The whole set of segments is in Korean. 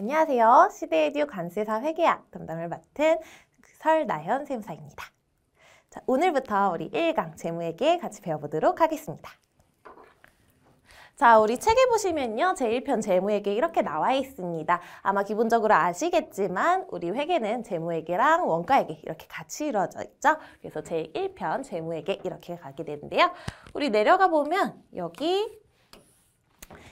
안녕하세요. 시대에듀 관세사 회계학 담당을 맡은 설나현 세무사입니다. 자, 오늘부터 우리 1강 재무회계 같이 배워보도록 하겠습니다. 자, 우리 책에 보시면요. 제1편 재무회계 이렇게 나와 있습니다. 아마 기본적으로 아시겠지만 우리 회계는 재무회계랑 원가회계 이렇게 같이 이루어져 있죠. 그래서 제1편 재무회계 이렇게 가게 되는데요. 우리 내려가 보면 여기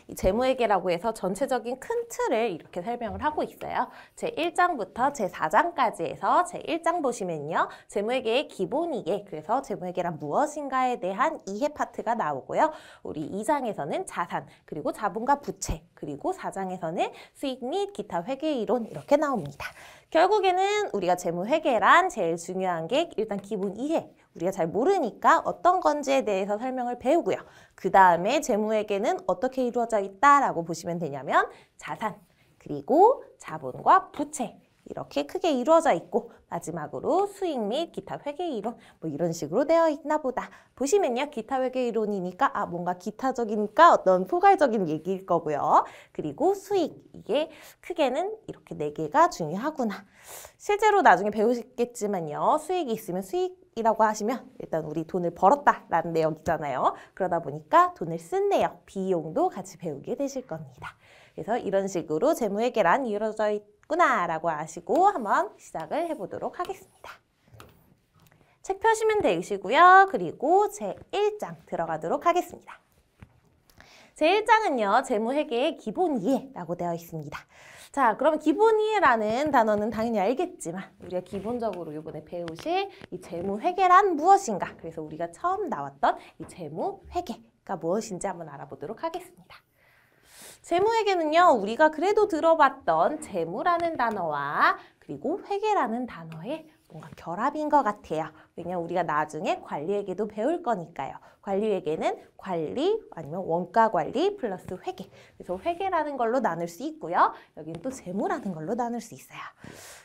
이 재무회계라고 해서 전체적인 큰 틀을 이렇게 설명을 하고 있어요. 제1장부터 제4장까지 해서 제1장 보시면요. 재무회계의 기본이계, 그래서 재무회계란 무엇인가에 대한 이해 파트가 나오고요. 우리 2장에서는 자산, 그리고 자본과 부채, 그리고 4장에서는 수익 및 기타 회계이론 이렇게 나옵니다. 결국에는 우리가 재무회계란 제일 중요한 게 일단 기본 이해, 우리가 잘 모르니까 어떤 건지에 대해서 설명을 배우고요. 그 다음에 재무회계는 어떻게 이루어져 있다라고 보시면 되냐면 자산, 그리고 자본과 부채 이렇게 크게 이루어져 있고 마지막으로 수익 및 기타 회계이론 뭐 이런 식으로 되어 있나 보다. 보시면요. 기타 회계이론이니까 뭔가 기타적이니까 어떤 포괄적인 얘기일 거고요. 그리고 수익, 이게 크게는 이렇게 4개가 중요하구나. 실제로 나중에 배우시겠지만요. 수익이 있으면 수익이라고 하시면 일단 우리 돈을 벌었다라는 내용이잖아요. 그러다 보니까 돈을 쓴 내역, 비용도 같이 배우게 되실 겁니다. 그래서 이런 식으로 재무회계란 이루어져 있구나라고 아시고 한번 시작을 해보도록 하겠습니다. 책 펴시면 되시고요. 그리고 제1장 들어가도록 하겠습니다. 제1장은요. 재무회계의 기본 이해라고 되어 있습니다. 자, 그럼 기본 이해라는 단어는 당연히 알겠지만 우리가 기본적으로 이번에 배우실 이 재무회계란 무엇인가? 그래서 우리가 처음 나왔던 이 재무회계가 무엇인지 한번 알아보도록 하겠습니다. 재무회계는요, 우리가 그래도 들어봤던 재무라는 단어와 그리고 회계라는 단어의 뭔가 결합인 것 같아요. 왜냐면 우리가 나중에 관리회계도 배울 거니까요. 관리회계는 관리 아니면 원가관리 플러스 회계. 그래서 회계라는 걸로 나눌 수 있고요. 여기는 또 재무라는 걸로 나눌 수 있어요.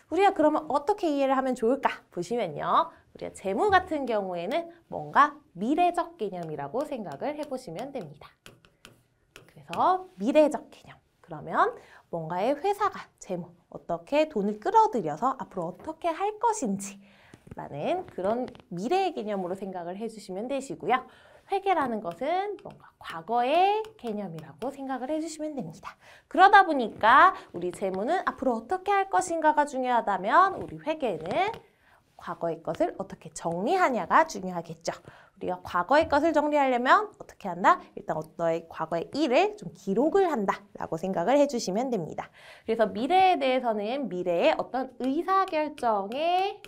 우리가 그러면 어떻게 이해를 하면 좋을까? 보시면요. 우리가 재무 같은 경우에는 뭔가 미래적 개념이라고 생각을 해보시면 됩니다. 그래서 미래적 개념. 그러면 뭔가의 회사가 재무, 어떻게 돈을 끌어들여서 앞으로 어떻게 할 것인지 라는 그런 미래의 개념으로 생각을 해주시면 되시고요. 회계라는 것은 뭔가 과거의 개념이라고 생각을 해주시면 됩니다. 그러다 보니까 우리 재무는 앞으로 어떻게 할 것인가가 중요하다면 우리 회계는 과거의 것을 어떻게 정리하냐가 중요하겠죠. 우리가 과거의 것을 정리하려면 어떻게 한다? 일단 어떤 과거의 일을 좀 기록을 한다라고 생각을 해주시면 됩니다. 그래서 미래에 대해서는 미래의 어떤 의사결정에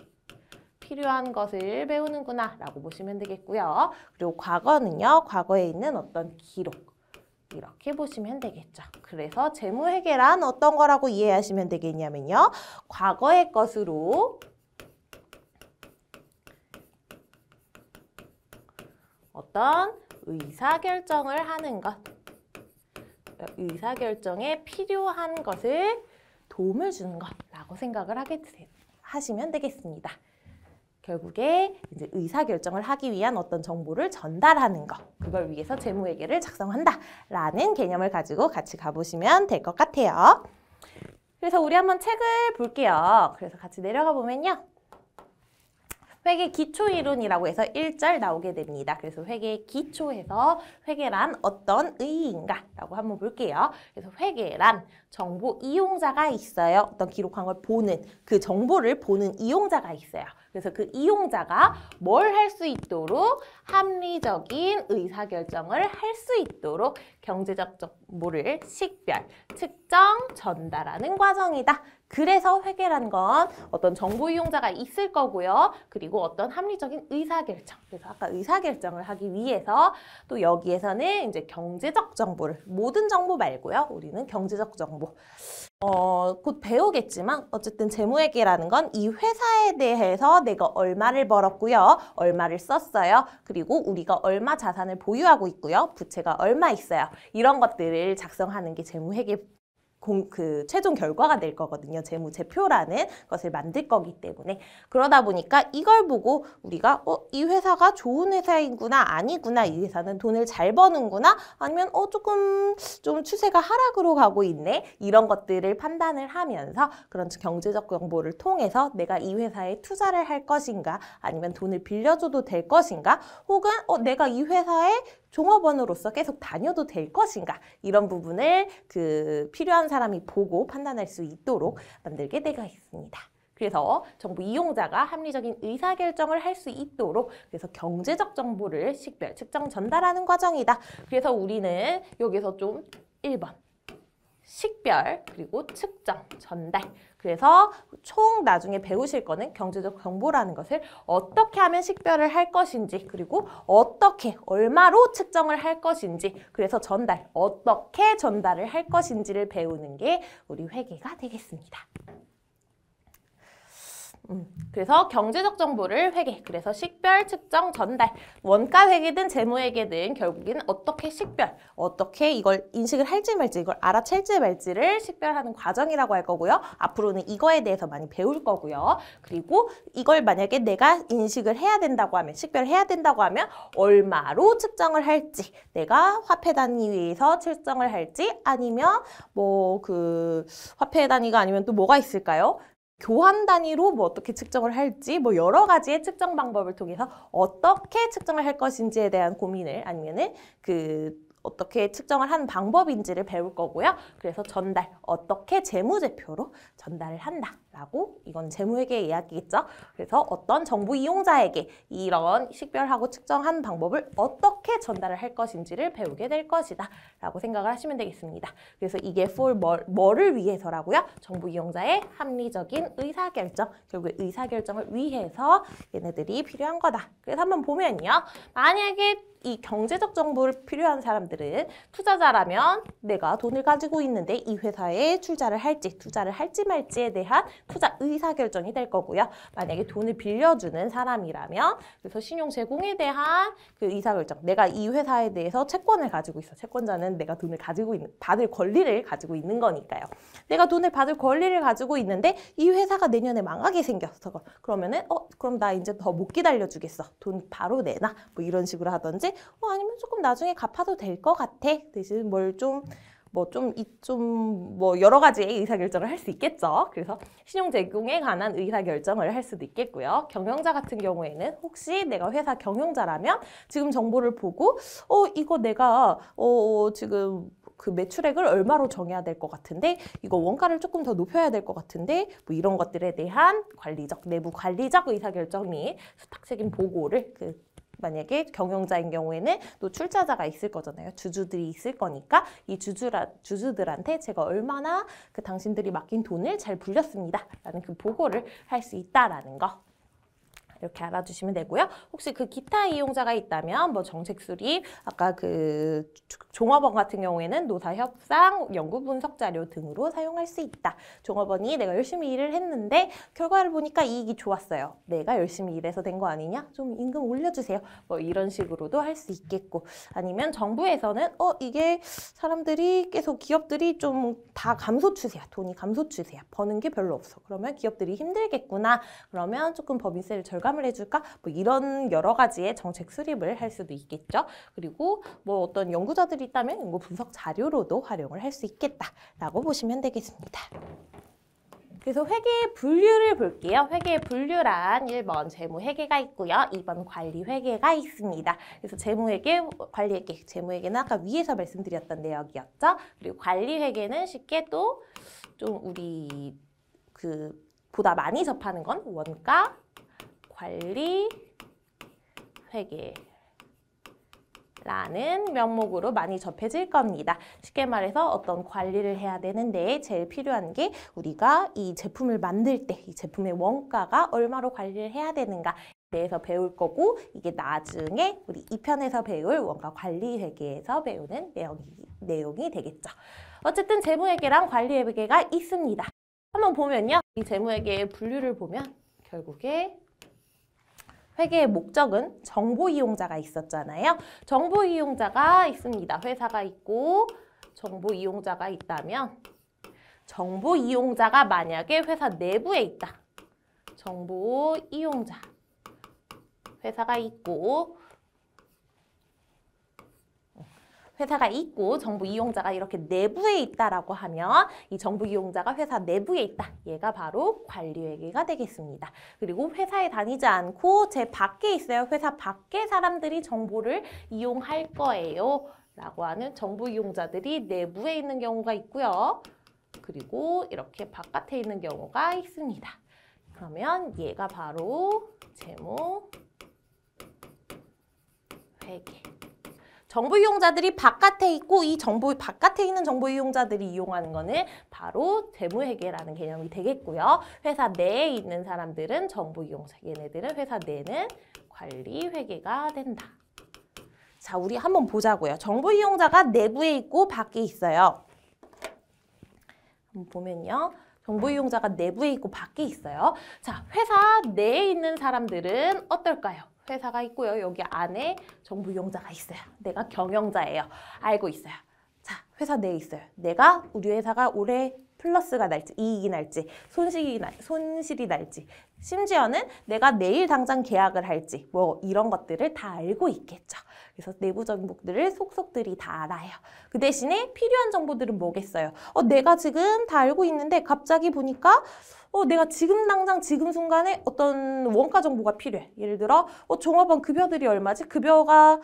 필요한 것을 배우는구나 라고 보시면 되겠고요. 그리고 과거는요. 과거에 있는 어떤 기록 이렇게 보시면 되겠죠. 그래서 재무회계란 어떤 거라고 이해하시면 되겠냐면요. 과거의 것으로 어떤 의사결정을 하는 것, 의사결정에 필요한 것을 도움을 주는 것라고 생각을 하시면 되겠습니다. 결국에 이제 의사결정을 하기 위한 어떤 정보를 전달하는 것, 그걸 위해서 재무회계를 작성한다라는 개념을 가지고 같이 가보시면 될 것 같아요. 그래서 우리 한번 책을 볼게요. 그래서 같이 내려가 보면요. 회계 기초이론이라고 해서 1절 나오게 됩니다. 그래서 회계의 기초에서 회계란 어떤 의의인가 라고 한번 볼게요. 그래서 회계란 정보 이용자가 있어요. 어떤 기록한 걸 보는, 그 정보를 보는 이용자가 있어요. 그래서 그 이용자가 뭘 할 수 있도록 합리적인 의사결정을 할 수 있도록 경제적 정보를 식별, 측정, 전달하는 과정이다. 그래서 회계란 건 어떤 정보 이용자가 있을 거고요. 그리고 어떤 합리적인 의사결정. 그래서 아까 의사결정을 하기 위해서 또 여기에서는 이제 경제적 정보를, 모든 정보 말고요. 우리는 경제적 정보. 곧 배우겠지만 어쨌든 재무회계라는 건 이 회사에 대해서 내가 얼마를 벌었고요. 얼마를 썼어요. 그리고 우리가 얼마 자산을 보유하고 있고요. 부채가 얼마 있어요. 이런 것들을 작성하는 게 재무회계 그 최종 결과가 될 거거든요. 재무제표라는 것을 만들 거기 때문에. 그러다 보니까 이걸 보고 우리가 이 회사가 좋은 회사이구나, 아니구나, 이 회사는 돈을 잘 버는구나, 아니면 조금 좀 추세가 하락으로 가고 있네, 이런 것들을 판단을 하면서 그런 경제적 정보를 통해서 내가 이 회사에 투자를 할 것인가, 아니면 돈을 빌려줘도 될 것인가, 혹은 내가 이 회사에 종업원으로서 계속 다녀도 될 것인가, 이런 부분을 필요한 사람이 보고 판단할 수 있도록 만들게 되어 있습니다. 그래서 정보 이용자가 합리적인 의사결정을 할 수 있도록, 그래서 경제적 정보를 식별, 측정, 전달하는 과정이다. 그래서 우리는 여기서 좀 1번 식별, 그리고 측정, 전달. 그래서 총 나중에 배우실 거는 경제적 정보라는 것을 어떻게 하면 식별을 할 것인지, 그리고 어떻게, 얼마로 측정을 할 것인지, 그래서 전달, 어떻게 전달을 할 것인지를 배우는 게 우리 회계가 되겠습니다. 그래서 경제적 정보를 회계, 그래서 식별, 측정, 전달, 원가 회계든 재무회계든 결국에는 어떻게 식별, 어떻게 이걸 인식을 할지 말지, 이걸 알아챌지 말지를 식별하는 과정이라고 할 거고요. 앞으로는 이거에 대해서 많이 배울 거고요. 그리고 이걸 만약에 내가 인식을 해야 된다고 하면, 식별해야 된다고 하면 얼마로 측정을 할지, 내가 화폐 단위에서 측정을 할지, 아니면 화폐 단위가 아니면 또 뭐가 있을까요? 교환 단위로 어떻게 측정을 할지, 여러 가지의 측정 방법을 통해서 어떻게 측정을 할 것인지에 대한 고민을, 아니면은 어떻게 측정을 하는 방법인지를 배울 거고요. 그래서 전달, 어떻게 재무제표로 전달을 한다라고, 이건 재무회계의 이야기겠죠. 그래서 어떤 정보 이용자에게 이런 식별하고 측정하는 방법을 어떻게 전달을 할 것인지를 배우게 될 것이다 라고 생각을 하시면 되겠습니다. 그래서 이게 for 뭐를 위해서라고요? 정보 이용자의 합리적인 의사결정, 결국 의사결정을 위해서 얘네들이 필요한 거다. 그래서 한번 보면요. 만약에 이 경제적 정보를 필요한 사람들은 투자자라면 내가 돈을 가지고 있는데 이 회사에 투자를 할지 말지에 대한 투자 의사결정이 될 거고요. 만약에 돈을 빌려주는 사람이라면 그래서 신용 제공에 대한 의사결정, 내가 이 회사에 대해서 채권을 가지고 있어. 채권자는 내가 돈을 받을 권리를 가지고 있는 거니까요. 내가 돈을 받을 권리를 가지고 있는데 이 회사가 내년에 망하게 생겼어. 그러면은 그럼 나 이제 더 못 기다려주겠어. 돈 바로 내놔. 이런 식으로 하든지, 아니면 조금 나중에 갚아도 될 것 같아. 대신 여러 가지의 의사결정을 할 수 있겠죠. 그래서 신용 제공에 관한 의사결정을 할 수도 있겠고요. 경영자 같은 경우에는 혹시 내가 회사 경영자라면 지금 정보를 보고 이거 내가 지금 매출액을 얼마로 정해야 될 것 같은데, 이거 원가를 조금 더 높여야 될 것 같은데, 이런 것들에 대한 내부 관리적 의사결정이 수탁책임 보고를 만약에 경영자인 경우에는 또 출자자가 있을 거잖아요. 주주들이 있을 거니까 이 주주들한테 제가 얼마나 당신들이 맡긴 돈을 잘 불렸습니다 라는 보고를 할 수 있다라는 거. 이렇게 알아주시면 되고요. 혹시 기타 이용자가 있다면 정책 수립, 아까 종업원 같은 경우에는 노사 협상, 연구 분석 자료 등으로 사용할 수 있다. 종업원이 내가 열심히 일을 했는데 결과를 보니까 이익이 좋았어요. 내가 열심히 일해서 된 거 아니냐? 좀 임금 올려주세요. 이런 식으로도 할 수 있겠고, 아니면 정부에서는 이게 사람들이 계속 기업들이 좀 다 감소 추세야. 돈이 감소 추세야. 버는 게 별로 없어. 그러면 기업들이 힘들겠구나. 그러면 조금 법인세를 절감을 해줄까? 이런 여러 가지의 정책 수립을 할 수도 있겠죠. 그리고 어떤 연구자들이 있다면 연구 분석 자료로도 활용을 할 수 있겠다라고 보시면 되겠습니다. 그래서 회계의 분류를 볼게요. 회계의 분류란 1번 재무회계가 있고요. 2번 관리회계가 있습니다. 그래서 재무회계, 관리회계, 재무회계는 아까 위에서 말씀드렸던 내역이었죠. 그리고 관리회계는 쉽게 또 좀 우리 보다 많이 접하는 건 원가, 관리, 회계 라는 명목으로 많이 접해질 겁니다. 쉽게 말해서 어떤 관리를 해야 되는데 제일 필요한 게 우리가 이 제품을 만들 때 이 제품의 원가가 얼마로 관리를 해야 되는가 대해서 배울 거고, 이게 나중에 우리 2편에서 배울 원가 관리 회계에서 배우는 내용이 되겠죠. 어쨌든 재무회계랑 관리회계가 있습니다. 한번 보면요. 이 재무회계의 분류를 보면 결국에 회계의 목적은 정보 이용자가 있었잖아요. 정보 이용자가 있습니다. 회사가 있고 정보 이용자가 있다면 정보 이용자가 만약에 회사 내부에 있다. 정보 이용자. 회사가 있고 정보 이용자가 이렇게 내부에 있다라고 하면 이 정보 이용자가 회사 내부에 있다. 얘가 바로 관리회계가 되겠습니다. 그리고 회사에 다니지 않고 제 밖에 있어요. 회사 밖에 사람들이 정보를 이용할 거예요. 라고 하는 정보 이용자들이 내부에 있는 경우가 있고요. 그리고 이렇게 바깥에 있는 경우가 있습니다. 그러면 얘가 바로 재무 회계. 정보 이용자들이 바깥에 있고 이 바깥에 있는 정보 이용자들이 이용하는 거는 바로 재무회계라는 개념이 되겠고요. 회사 내에 있는 사람들은 정보 이용자, 얘네들은 회사 내는 관리회계가 된다. 자, 우리 한번 보자고요. 정보 이용자가 내부에 있고 밖에 있어요. 한번 보면요. 정보 이용자가 내부에 있고 밖에 있어요. 자, 회사 내에 있는 사람들은 어떨까요? 회사가 있고요. 여기 안에 정보 이용자가 있어요. 내가 경영자예요. 알고 있어요. 자, 회사 내에 있어요. 우리 회사가 올해 플러스가 날지, 이익이 날지, 손실이 날지, 심지어는 내가 내일 당장 계약을 할지, 뭐 이런 것들을 다 알고 있겠죠. 그래서 내부 정보들을 속속들이 다 알아요. 그 대신에 필요한 정보들은 뭐겠어요? 내가 지금 다 알고 있는데 갑자기 보니까 내가 지금 당장 지금 순간에 어떤 원가 정보가 필요해. 예를 들어 종업원 급여들이 얼마지? 급여가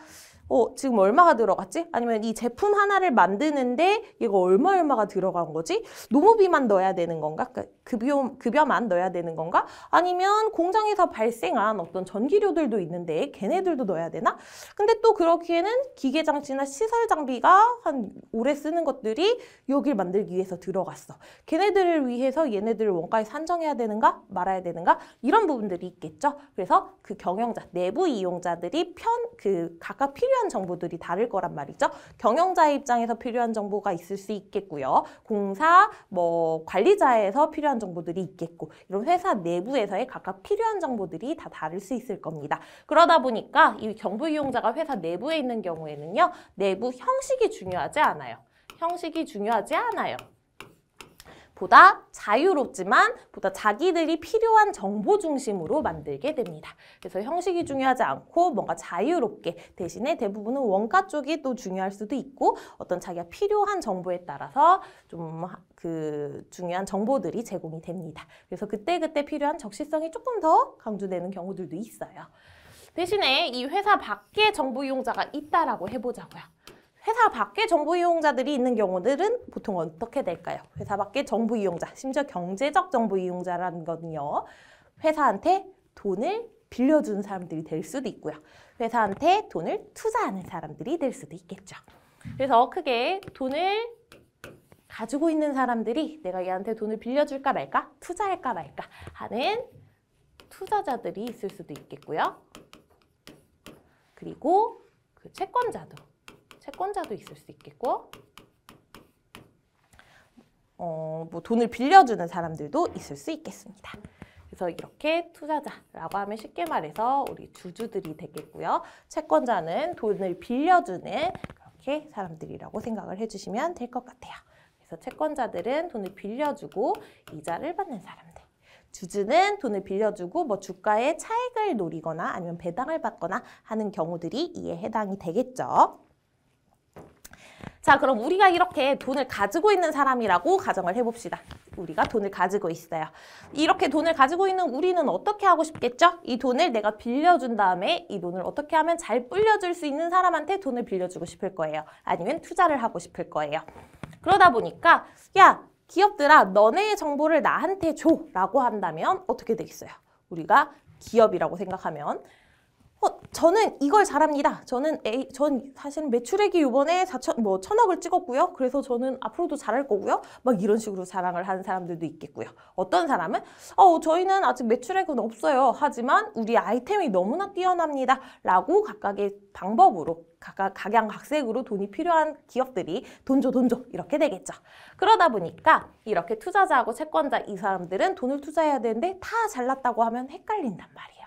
지금 얼마가 들어갔지? 아니면 이 제품 하나를 만드는데 얘가 얼마가 들어간 거지? 노무비만 넣어야 되는 건가? 급여만 넣어야 되는 건가? 아니면 공장에서 발생한 어떤 전기료들도 있는데 걔네들도 넣어야 되나? 근데 또 그렇기에는 기계장치나 시설 장비가 한 오래 쓰는 것들이 여길 만들기 위해서 들어갔어. 걔네들을 위해서 얘네들을 원가에 산정해야 되는가? 말아야 되는가? 이런 부분들이 있겠죠. 그래서 그 경영자, 내부 이용자들이 각각 필요한 정보들이 다를 거란 말이죠. 경영자의 입장에서 필요한 정보가 있을 수 있겠고요. 공사, 관리자에서 필요한 정보들이 있겠고 이런 회사 내부에서의 각각 필요한 정보들이 다 다를 수 있을 겁니다. 그러다 보니까 이 정보 이용자가 회사 내부에 있는 경우에는요. 내부 형식이 중요하지 않아요. 형식이 중요하지 않아요. 보다 자유롭지만 보다 자기들이 필요한 정보 중심으로 만들게 됩니다. 그래서 형식이 중요하지 않고 뭔가 자유롭게 대신에 대부분은 원가 쪽이 또 중요할 수도 있고 어떤 자기가 필요한 정보에 따라서 좀 중요한 정보들이 제공이 됩니다. 그래서 그때그때 필요한 적시성이 조금 더 강조되는 경우들도 있어요. 대신에 이 회사 밖에 정보 이용자가 있다라고 해보자고요. 회사 밖에 정보 이용자들이 있는 경우들은 보통 어떻게 될까요? 회사 밖에 정보 이용자, 심지어 경제적 정보 이용자라는 거는요. 회사한테 돈을 빌려주는 사람들이 될 수도 있고요. 회사한테 돈을 투자하는 사람들이 될 수도 있겠죠. 그래서 크게 돈을 가지고 있는 사람들이 내가 얘한테 돈을 빌려줄까 말까, 투자할까 말까 하는 투자자들이 있을 수도 있겠고요. 그리고 그 채권자도 있을 수 있겠고 돈을 빌려주는 사람들도 있을 수 있겠습니다. 그래서 이렇게 투자자라고 하면 쉽게 말해서 우리 주주들이 되겠고요. 채권자는 돈을 빌려주는 그렇게 사람들이라고 생각을 해주시면 될 것 같아요. 그래서 채권자들은 돈을 빌려주고 이자를 받는 사람들. 주주는 돈을 빌려주고 주가의 차익을 노리거나 아니면 배당을 받거나 하는 경우들이 이에 해당이 되겠죠. 자, 그럼 우리가 이렇게 돈을 가지고 있는 사람이라고 가정을 해봅시다. 우리가 돈을 가지고 있어요. 이렇게 돈을 가지고 있는 우리는 어떻게 하고 싶겠죠? 이 돈을 내가 빌려준 다음에 이 돈을 어떻게 하면 잘 불려줄 수 있는 사람한테 돈을 빌려주고 싶을 거예요. 아니면 투자를 하고 싶을 거예요. 그러다 보니까 야, 기업들아, 너네의 정보를 나한테 줘 라고 한다면 어떻게 되겠어요? 우리가 기업이라고 생각하면 저는 이걸 잘합니다. 전 사실 매출액이 이번에 1,000억을 찍었고요. 그래서 저는 앞으로도 잘할 거고요. 막 이런 식으로 자랑을 하는 사람들도 있겠고요. 어떤 사람은 저희는 아직 매출액은 없어요. 하지만 우리 아이템이 너무나 뛰어납니다. 라고 각각의 방법으로 각양각색으로 돈이 필요한 기업들이 돈 줘 이렇게 되겠죠. 그러다 보니까 이렇게 투자자하고 채권자 이 사람들은 돈을 투자해야 되는데 다 잘났다고 하면 헷갈린단 말이에요.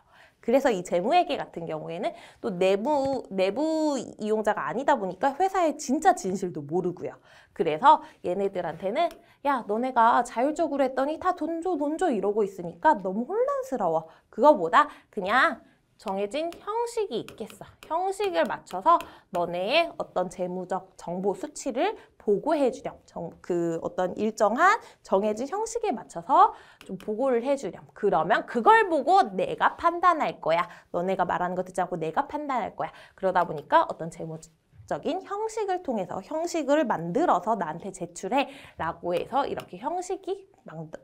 그래서 이 재무회계 같은 경우에는 또 내부 이용자가 아니다 보니까 회사의 진짜 진실도 모르고요. 그래서 얘네들한테는 야, 너네가 자율적으로 했더니 다 돈 줘 이러고 있으니까 너무 혼란스러워. 그거보다 그냥 정해진 형식이 있겠어. 형식을 맞춰서 너네의 어떤 재무적 정보 수치를 보고해주렴. 그 어떤 일정한 정해진 형식에 맞춰서 좀 보고를 해주렴. 그러면 그걸 보고 내가 판단할 거야. 너네가 말하는 거 듣지 않고 내가 판단할 거야. 그러다 보니까 어떤 재무적인 형식을 통해서 형식을 만들어서 나한테 제출해 라고 해서 이렇게 형식이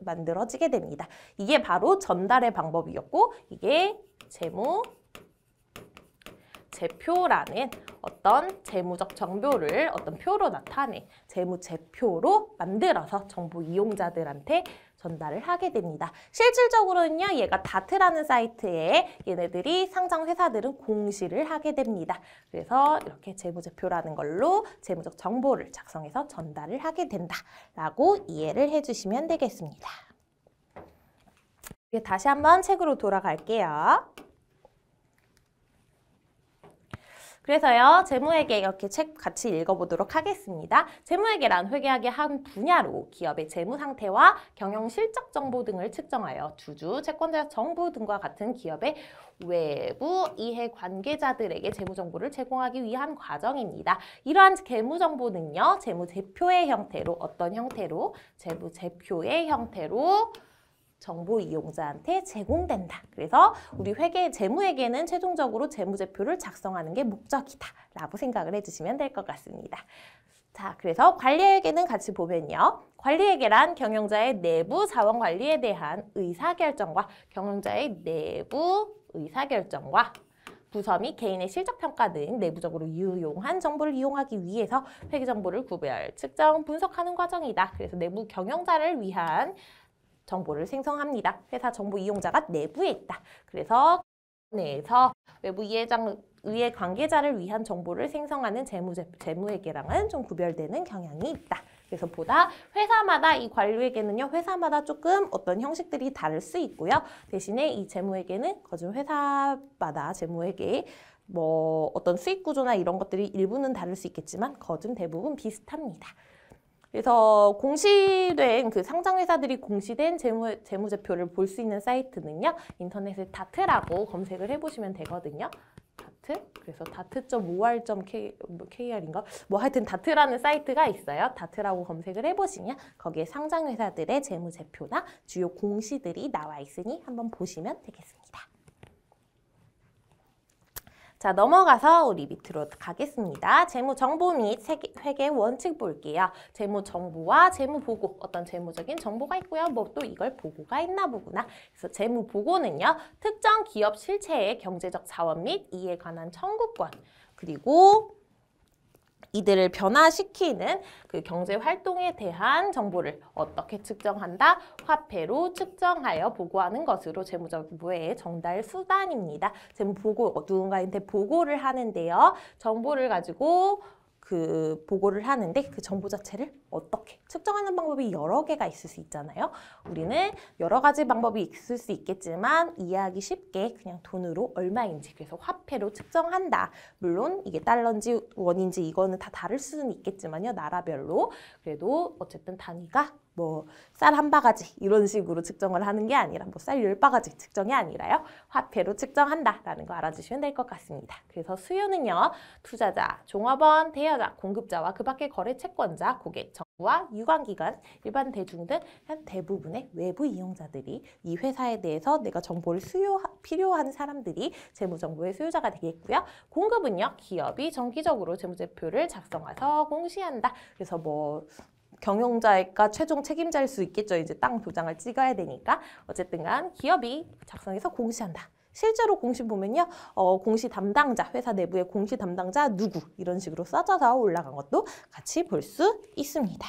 만들어지게 됩니다. 이게 바로 전달의 방법이었고 이게 재표라는 어떤 재무적 정보를 어떤 표로 나타내 재무제표로 만들어서 정보 이용자들한테 전달을 하게 됩니다. 실질적으로는요, 얘가 다트라는 사이트에 얘네들이 상장 회사들은 공시를 하게 됩니다. 그래서 이렇게 재무제표라는 걸로 재무적 정보를 작성해서 전달을 하게 된다라고 이해를 해주시면 되겠습니다. 다시 한번 책으로 돌아갈게요. 그래서요, 재무회계 이렇게 책 같이 읽어보도록 하겠습니다. 재무회계란 회계학의 한 분야로 기업의 재무 상태와 경영 실적 정보 등을 측정하여 주주, 채권자, 정부 등과 같은 기업의 외부 이해 관계자들에게 재무 정보를 제공하기 위한 과정입니다. 이러한 재무 정보는요, 재무제표의 형태로 어떤 형태로? 재무제표의 형태로 정보 이용자한테 제공된다. 그래서 우리 재무회계는 최종적으로 재무제표를 작성하는 게 목적이다 라고 생각을 해주시면 될 것 같습니다. 자, 그래서 관리회계는 같이 보면요. 관리회계란 경영자의 내부 자원 관리에 대한 의사결정과 경영자의 내부 의사결정과 부서 및 개인의 실적평가 등 내부적으로 유용한 정보를 이용하기 위해서 회계정보를 구별, 측정, 분석하는 과정이다. 그래서 내부 경영자를 위한 정보를 생성합니다. 회사 정보 이용자가 내부에 있다. 그래서 내에서 외부 이해 관계자를 위한 정보를 생성하는 재무회계랑은 좀 구별되는 경향이 있다. 그래서 보다 회사마다 이 관리회계는요, 회사마다 조금 어떤 형식들이 다를 수 있고요. 대신에 이 재무회계는 거진 회사마다 재무회계의 어떤 수익 구조나 이런 것들이 일부는 다를 수 있겠지만 거진 대부분 비슷합니다. 그래서 공시된 그 상장회사들이 공시된 재무제표를 볼 수 있는 사이트는요. 인터넷에 다트라고 검색을 해보시면 되거든요. 다트? 그래서 da트.or.kr인가? 하여튼 다트라는 사이트가 있어요. 다트라고 검색을 해보시면 거기에 상장회사들의 재무제표나 주요 공시들이 나와 있으니 한번 보시면 되겠습니다. 자, 넘어가서 우리 밑으로 가겠습니다. 재무정보 및 회계 원칙 볼게요. 재무정보와 재무보고, 어떤 재무적인 정보가 있고요. 또 이걸 보고가 있나 보구나. 그래서 재무보고는요. 특정 기업 실체의 경제적 자원 및 이에 관한 청구권, 그리고 이들을 변화시키는 그 경제 활동에 대한 정보를 어떻게 측정한다? 화폐로 측정하여 보고하는 것으로 재무정보의 전달 수단입니다. 재무보고, 누군가한테 보고를 하는데요. 정보를 가지고 그 보고를 하는데 그 정보 자체를 어떻게 측정하는 방법이 여러 개가 있을 수 있잖아요. 우리는 여러 가지 방법이 있을 수 있겠지만 이해하기 쉽게 그냥 돈으로 얼마인지, 그래서 화폐로 측정한다. 물론 이게 달러인지 원인지 이거는 다 다를 수는 있겠지만요. 나라별로. 그래도 어쨌든 단위가 쌀 한 바가지 이런 식으로 측정을 하는 게 아니라 쌀 10바가지 측정이 아니라요. 화폐로 측정한다라는 거 알아주시면 될 것 같습니다. 그래서 수요는요. 투자자, 종업원, 대여자, 공급자와 그 밖의 거래 채권자, 고객, 정부와 유관기관, 일반 대중 등 한 대부분의 외부 이용자들이 이 회사에 대해서 내가 정보를 필요한 사람들이 재무정보의 수요자가 되겠고요. 공급은요. 기업이 정기적으로 재무제표를 작성해서 공시한다. 그래서 경영자가 최종 책임자일 수 있겠죠. 이제 땅 도장을 찍어야 되니까. 어쨌든 간 기업이 작성해서 공시한다. 실제로 공시 보면요. 공시 담당자, 회사 내부의 공시 담당자 누구 이런 식으로 써져서 올라간 것도 같이 볼 수 있습니다.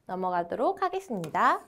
넘어가도록 하겠습니다.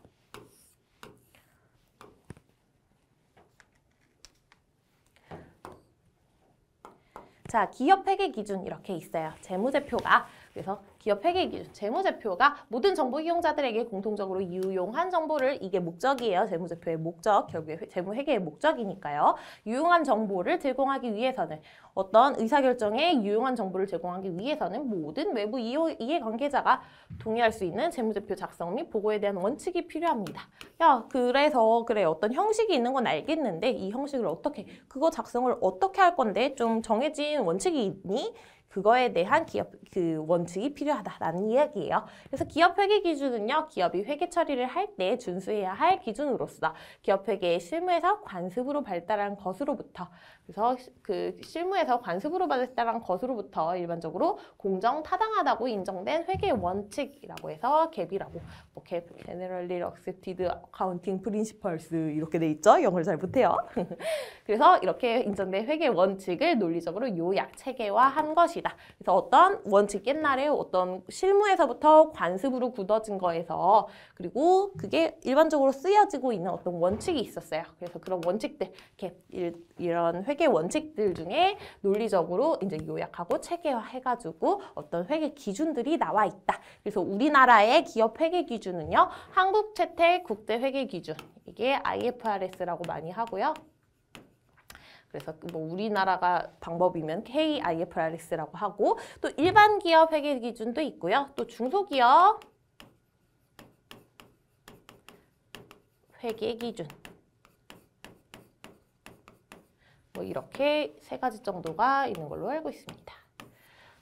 자, 기업 회계 기준 이렇게 있어요. 재무제표가 그래서 기업 회계 기준, 재무제표가 모든 정보 이용자들에게 공통적으로 유용한 정보를, 이게 목적이에요. 재무제표의 목적, 결국에 재무회계의 목적이니까요. 유용한 정보를 제공하기 위해서는, 어떤 의사결정에 유용한 정보를 제공하기 위해서는 모든 외부 이해관계자가 동의할 수 있는 재무제표 작성 및 보고에 대한 원칙이 필요합니다. 야, 그래서 그래, 어떤 형식이 있는 건 알겠는데 이 형식을 어떻게, 그거 작성을 어떻게 할 건데 좀 정해진 원칙이 있니? 그거에 대한 기업 원칙이 필요하다라는 이야기예요. 그래서 기업 회계 기준은요, 기업이 회계 처리를 할 때 준수해야 할 기준으로서 기업 회계의 실무에서 관습으로 발달한 것으로부터, 그래서 그 실무에서 관습으로 발달한 것으로부터 일반적으로 공정 타당하다고 인정된 회계 원칙이라고 해서 갭이라고, 뭐 갭, Generally Accepted Accounting Principles 이렇게 돼 있죠. 영어를 잘 못해요. 그래서 이렇게 인정된 회계 원칙을 논리적으로 요약, 체계화한 것이다. 그래서 어떤 원칙, 옛날에 어떤 실무에서부터 관습으로 굳어진 거에서, 그리고 그게 일반적으로 쓰여지고 있는 어떤 원칙이 있었어요. 그래서 그런 원칙들, 이런 회계 원칙들 중에 논리적으로 이제 요약하고 체계화해가지고 어떤 회계 기준들이 나와 있다. 그래서 우리나라의 기업 회계 기준은요, 한국채택 국제회계기준, 이게 IFRS라고 많이 하고요. 그래서 뭐 우리나라가 방법이면 KIFRS라고 하고, 또 일반 기업 회계 기준도 있고요. 또 중소기업 회계 기준, 뭐 이렇게 세 가지 정도가 있는 걸로 알고 있습니다.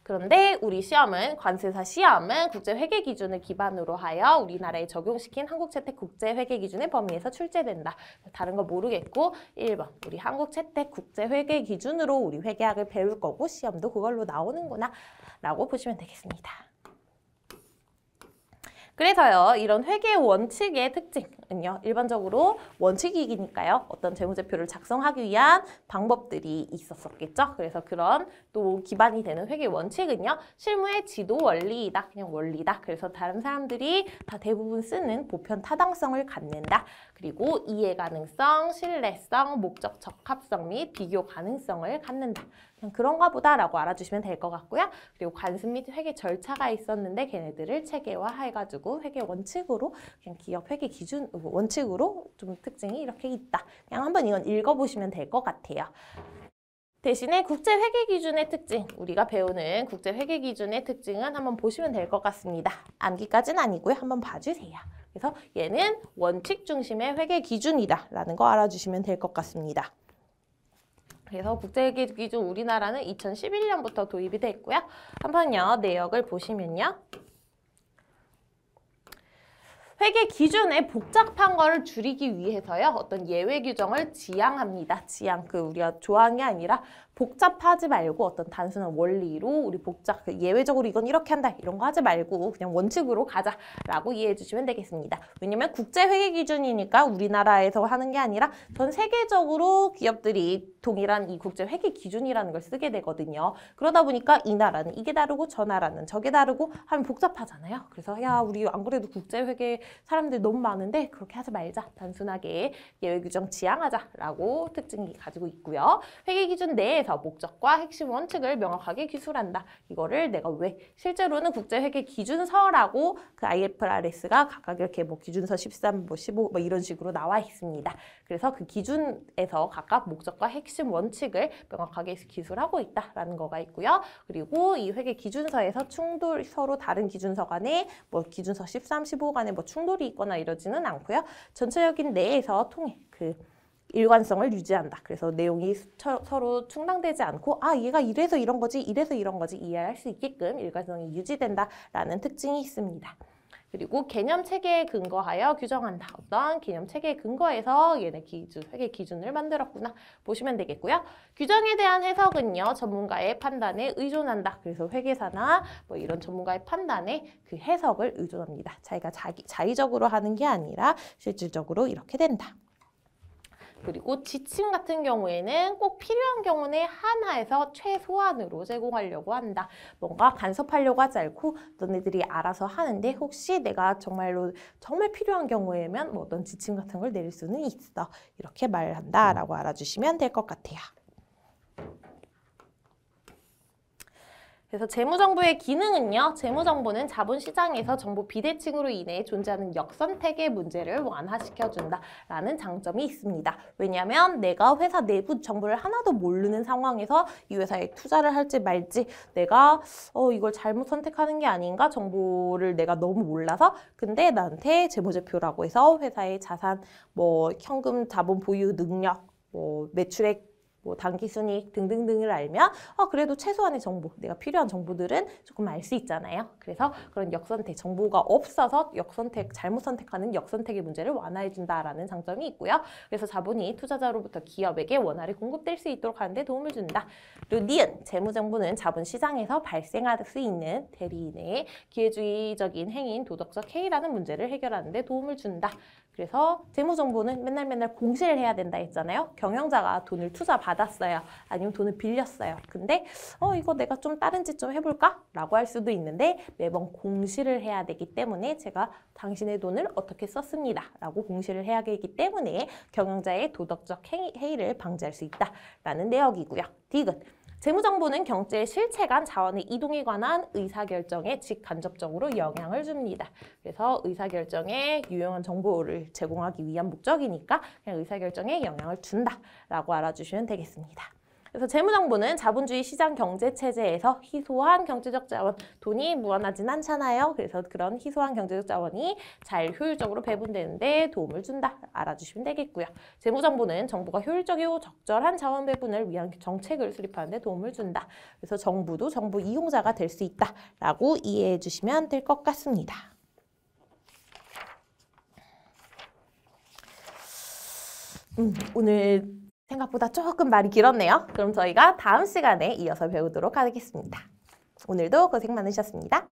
그런데 우리 시험은, 관세사 시험은 국제회계기준을 기반으로 하여 우리나라에 적용시킨 한국채택국제회계기준의 범위에서 출제된다. 다른 거 모르겠고 1번 우리 한국채택국제회계기준으로 우리 회계학을 배울 거고 시험도 그걸로 나오는구나 라고 보시면 되겠습니다. 그래서요, 이런 회계 원칙의 특징은요, 일반적으로 원칙이니까요, 어떤 재무제표를 작성하기 위한 방법들이 있었겠죠. 그래서 그런 또 기반이 되는 회계 원칙은요, 실무의 지도 원리이다. 그냥 원리다. 그래서 다른 사람들이 다 대부분 쓰는 보편 타당성을 갖는다. 그리고 이해 가능성, 신뢰성, 목적 적합성 및 비교 가능성을 갖는다. 그냥 그런가 보다라고 알아주시면 될 것 같고요. 그리고 관습 및 회계 절차가 있었는데 걔네들을 체계화해가지고 회계 원칙으로, 그냥 기업 회계 기준 원칙으로 좀 특징이 이렇게 있다. 그냥 한번 이건 읽어보시면 될 것 같아요. 대신에 국제회계기준의 특징, 우리가 배우는 국제회계기준의 특징은 한번 보시면 될 것 같습니다. 암기까지는 아니고요. 한번 봐주세요. 그래서 얘는 원칙 중심의 회계기준이다 라는 거 알아주시면 될 것 같습니다. 그래서 국제회계기준 우리나라는 2011년부터 도입이 됐고요. 한번요, 내역을 보시면요. 회계 기준의 복잡한 거를 줄이기 위해서요, 어떤 예외 규정을 지향합니다. 우리가 좋아하는 게 아니라 복잡하지 말고 어떤 단순한 원리로 우리 예외적으로 이건 이렇게 한다 이런 거 하지 말고 그냥 원칙으로 가자라고 이해해 주시면 되겠습니다. 왜냐면 국제회계 기준이니까 우리나라에서 하는 게 아니라 전 세계적으로 기업들이 동일한 이 국제회계 기준이라는 걸 쓰게 되거든요. 그러다 보니까 이 나라는 이게 다르고 저 나라는 저게 다르고 하면 복잡하잖아요. 그래서 야, 우리 안 그래도 국제회계 사람들 너무 많은데 그렇게 하지 말자. 단순하게 예외 규정 지향하자라고 특징이 가지고 있고요. 회계 기준 내에서 목적과 핵심 원칙을 명확하게 기술한다. 이거를 내가 왜 실제로는 국제회계 기준서라고 그 IFRS가 각각 이렇게 뭐 기준서 13, 뭐 15, 뭐 이런 식으로 나와 있습니다. 그래서 그 기준에서 각각 목적과 핵심 원칙을 명확하게 기술하고 있다라는 거가 있고요. 그리고 이 회계 기준서에서 서로 다른 기준서 간에 뭐 기준서 13, 15 간에 뭐 충돌이 있거나 이러지는 않고요. 전체적인 내에서 일관성을 유지한다. 그래서 내용이 서로 충당되지 않고 얘가 이래서 이런 거지, 이래서 이런 거지 이해할 수 있게끔 일관성이 유지된다라는 특징이 있습니다. 그리고 개념 체계에 근거하여 규정한다. 어떤 개념 체계에 근거해서 얘네 회계 기준을 만들었구나 보시면 되겠고요. 규정에 대한 해석은요, 전문가의 판단에 의존한다. 그래서 회계사나 뭐 이런 전문가의 판단에 그 해석을 의존합니다. 자기가 자의적으로 하는 게 아니라 실질적으로 이렇게 된다. 그리고 지침 같은 경우에는 꼭 필요한 경우에 한하에서 최소한으로 제공하려고 한다. 뭔가 간섭하려고 하지 않고 너네들이 알아서 하는데 혹시 내가 정말 필요한 경우에면 뭐 어떤 지침 같은 걸 내릴 수는 있어. 이렇게 말한다라고 알아주시면 될 것 같아요. 그래서 재무정보의 기능은요. 재무정보는 자본시장에서 정보 비대칭으로 인해 존재하는 역선택의 문제를 완화시켜준다라는 장점이 있습니다. 왜냐하면 내가 회사 내부 정보를 하나도 모르는 상황에서 이 회사에 투자를 할지 말지 내가 이걸 잘못 선택하는 게 아닌가? 정보를 내가 너무 몰라서 근데 나한테 재무제표라고 해서 회사의 자산, 뭐 현금 자본 보유 능력, 뭐 매출액 단기순이익 등등등을 알면 그래도 최소한의 정보, 내가 필요한 정보들은 조금 알 수 있잖아요. 그래서 그런 역선택, 정보가 없어서 잘못 선택하는 역선택의 문제를 완화해준다라는 장점이 있고요. 그래서 자본이 투자자로부터 기업에게 원활히 공급될 수 있도록 하는 데 도움을 준다. 그리고 니은, 재무정보는 자본시장에서 발생할 수 있는 대리인의 기회주의적인 행위인 도덕적 해이라는 문제를 해결하는 데 도움을 준다. 그래서 재무정보는 맨날 공시를 해야 된다 했잖아요. 경영자가 돈을 투자받았어요. 아니면 돈을 빌렸어요. 근데 이거 내가 좀 다른 짓 좀 해볼까? 라고 할 수도 있는데 매번 공시를 해야 되기 때문에 제가 당신의 돈을 어떻게 썼습니다. 라고 공시를 해야 되기 때문에 경영자의 도덕적 해이를 방지할 수 있다라는 내역이고요. 디귿. 재무정보는 경제의 실체 간 자원의 이동에 관한 의사결정에 직간접적으로 영향을 줍니다. 그래서 의사결정에 유용한 정보를 제공하기 위한 목적이니까 그냥 의사결정에 영향을 준다라고 알아주시면 되겠습니다. 그래서 재무정보는 자본주의 시장 경제 체제에서 희소한 경제적 자원, 돈이 무한하진 않잖아요. 그래서 그런 희소한 경제적 자원이 잘 효율적으로 배분되는데 도움을 준다. 알아주시면 되겠고요. 재무정보는 정부가 효율적이고 적절한 자원 배분을 위한 정책을 수립하는 데 도움을 준다. 그래서 정부도 정부 이용자가 될 수 있다라고 이해해 주시면 될 것 같습니다. 오늘 생각보다 조금 말이 길었네요. 그럼 저희가 다음 시간에 이어서 배우도록 하겠습니다. 오늘도 고생 많으셨습니다.